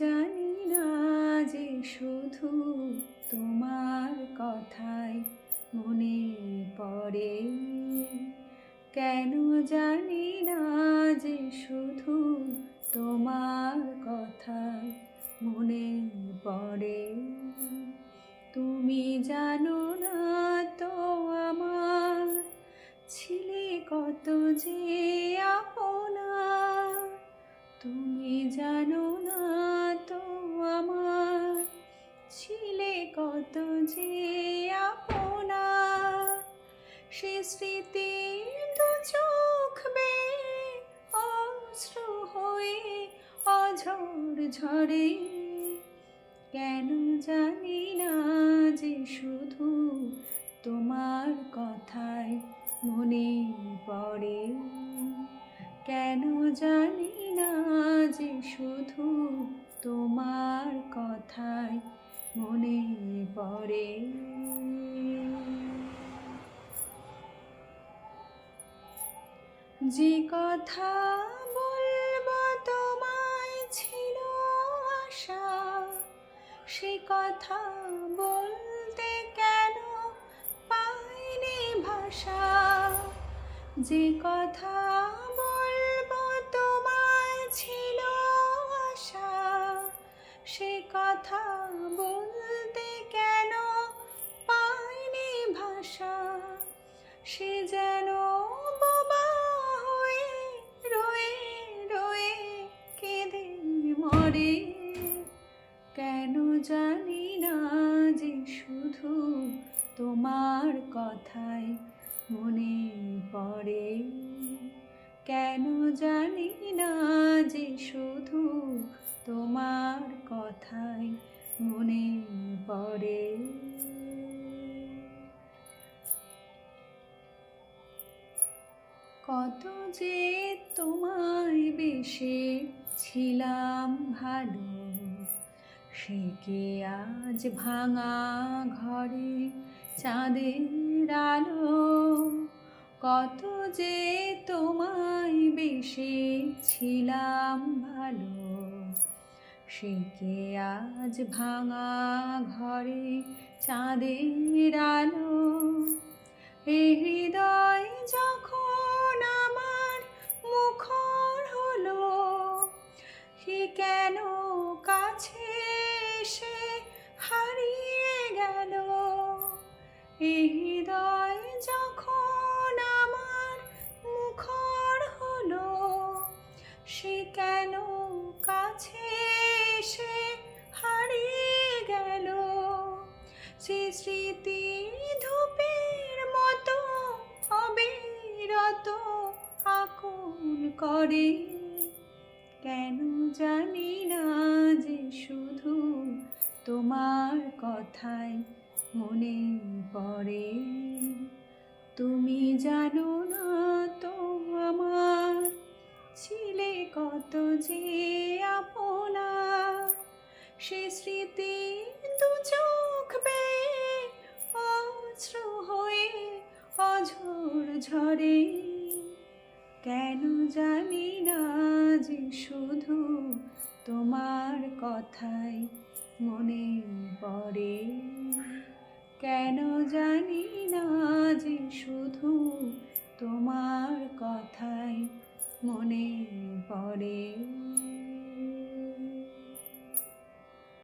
জানি না যে শুধু তোমার কথাই মনে পড়ে, কেন জানি না যে শুধু তোমার কথাই মনে পড়ে। তুমি জানো না তো আমার ছিলে কত যে আপনার, তুমি জানো না তো আমার ছিলে কত যে আপনার। সে স্মৃতি দু চোখ বেয়ে অশ্রু হয়ে অঝোর ঝরে, কেন জানি না যে শুধু তোমার কথাই মনে পড়ে, কেন জানি না যে শুধু তোমার কথাই মনে পড়ে। যে কথা বলবো তোমায় ছিল আশা, সে কথা বলতে কেন পাইনি ভাষা। যে কথা বলবো তোমায় ছিল আশা, সে কথা বলতে কেন পাইনি ভাষা। সে যেন বোবা হয়ে রয়ে রয়ে কেঁদে মরে, কেন জানি না যে শুধু তোমার কথাই মনে পড়ে, কেন জানি না যে শুধু তোমার কথাই মনে পড়ে। কত যে তোমায় বেশে ছিলাম ভালো, সে কি আজ ভাঙা ঘরে চাঁদের আলো। কত যে তোমায় বেশে ছিলাম ভালো, সে কি আজ ভাঙা ঘরে চাঁদের আলো। এই হৃদয় যখন আমার মুখর হলো, সে কেন কাছে এসে হারিয়ে গেল। এই হৃদয় যখন আমার মুখর হলো, সে কেন কাছে এসে হারিয়ে গেল। সে স্মৃতি ধূপের মতো অবিরত আকুল করে, কেন জানি না যে শুধু তোমার কথাই মনে পড়ে। তুমি জানো না তো আমার ছিলে কত যে আপনার। সে স্মৃতি দু চোখ বেয়ে অশ্রু হয়ে অঝোর ঝরে, কেন জানি না যে শুধু তোমার কথাই মনে পড়ে, কেন জানি না যে শুধু তোমার কথাই মনে পড়ে।